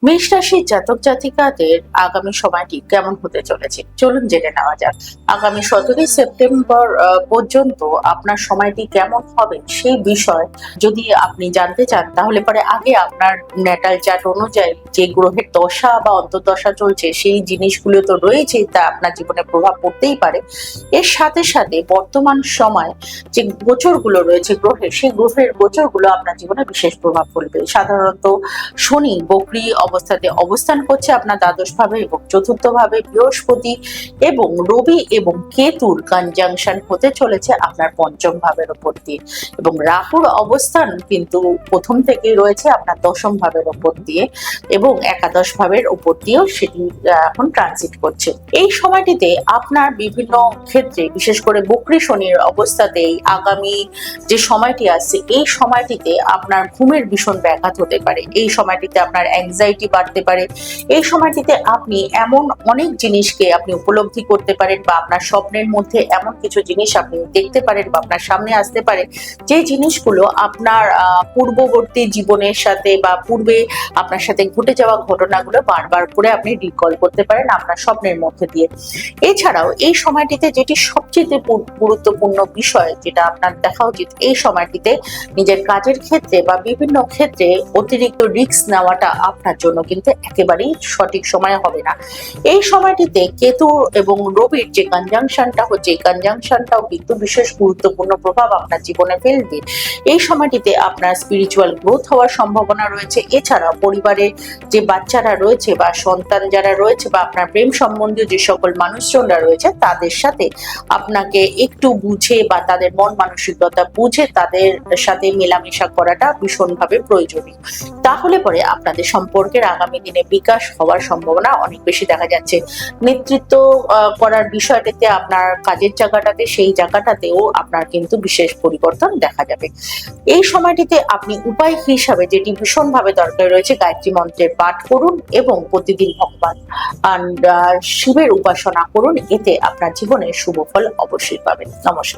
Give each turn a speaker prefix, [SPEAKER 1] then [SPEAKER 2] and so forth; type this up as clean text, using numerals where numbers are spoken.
[SPEAKER 1] মেষ রাশির জাতক জাতিকাদের আগামী সময়টি কেমন হতে চলেছে চলুন জেনে নেওয়া যাক। আগামী 17ই সেপ্টেম্বর পর্যন্ত আপনার সময়টি কেমন হবে সেই বিষয় যদি আপনি জানতে চান, তাহলে পরে আগে আপনার ন্যাটাল চার্ট অনুযায়ী যে গ্রহের দশা বা অন্তর্দশা চলছে সেই জিনিসগুলো তো রয়েছেই, তা আপনার জীবনে প্রভাব পড়তেই পারে। এর সাথে সাথে বর্তমান সময় যে গোচরগুলো রয়েছে গ্রহের, সেই গ্রহের গোচরগুলো আপনার জীবনে বিশেষ প্রভাব ফেলবে। সাধারণত শনি বকরি অবস্থাতে অবস্থান করছে আপনার দ্বাদশ ভাবে, এবং চতুর্থ ভাবে বৃহস্পতি এবং রবি এবং কেতুর কনজাংশন হতে চলেছে আপনার পঞ্চম ভাবের উপর দিয়ে, এবং রাহুর অবস্থান কিন্তু প্রথম থেকেই রয়েছে আপনার দশম ভাবের উপর দিয়ে এবং একাদশ ভাবের উপর দিয়েও সেটি এখন ট্রানজিট করছে। এই সময়টিতে আপনার বিভিন্ন ক্ষেত্রে, বিশেষ করে বকরি শনির অবস্থাতেই আগামী যে সময়টি আসছে, এই সময়টিতে আপনার ঘুমের ভীষণ ব্যাঘাত হতে পারে। এই সময়টিতে আপনার অ্যাংজাইটি বাড়তে পারে। এই সময়টিতে আপনি এমন অনেক জিনিসকে আপনি উপলব্ধি করতে পারেন, বা আপনার স্বপ্নের মধ্যে এমন কিছু জিনিস আপনি দেখতে পারেন বা আপনার সামনে আসতে পারে, যে জিনিসগুলো আপনার পূর্ববর্তী জীবনের সাথে বা পূর্বে আপনার সাথে ঘটে যাওয়া ঘটনাগুলো বারবার করে আপনি রিকল করতে পারেন আপনার স্বপ্নের মধ্যে দিয়ে। এছাড়াও এই সময়টিতে যেটি সবচেয়ে গুরুত্বপূর্ণ বিষয় যেটা আপনার দেখা উচিত, এই সময়টিতে নিজের কাজের ক্ষেত্রে বা বিভিন্ন ক্ষেত্রে অতিরিক্ত রিস্ক নেওয়াটা আপনার জন্য কিন্তু একেবারেই সঠিক সময় হবে না। এই সময়টিতে কেতু এবং রবির যে কনজাংশনটা হচ্ছে, এই কনজাংশনটাও কিন্তু বিশেষ গুরুত্বপূর্ণ প্রভাব আপনার জীবনে ফেলবে। এই সময়টিতে আপনার স্পিরিচুয়াল গ্রোথ হওয়ার সম্ভাবনা রয়েছে। এছাড়াও পরিবারে যে বাচ্চারা রয়েছে বা সন্তান যারা রয়েছে বা আপনার প্রেম সম্বন্ধীয় যে সকল মানুষজনরা রয়েছে, তাদের সাথে আপনাকে একটু বুঝে বা তাদের মন মানসিকতা বুঝে তাদের সাথে মেলামেশা করাটা ভীষণভাবে প্রয়োজনীয়। তাহলে পরে আপনাদের সম্পর্কের আগামী দিনে বিকাশ হওয়ার সম্ভাবনা অনেক বেশি দেখা যাচ্ছে। নেতৃত্ব করার বিষয়টাতে আপনার কাজের জায়গাটাতে, সেই জায়গাটাতেও আপনার কিন্তু বিশেষ পরিবর্তন দেখা যাবে। এই সময়টিতে আপনি উপায় হিসাবে যেটি ভীষণভাবে দরকার রয়েছে, গায়ত্রী মন্ত্রের পাঠ করুন এবং প্রতিদিন ভগবান শিবের উপাসনা করুন। এতে আপনার জীবনে শুভ ফল অবশ্যই পাবেন। নমস্কার।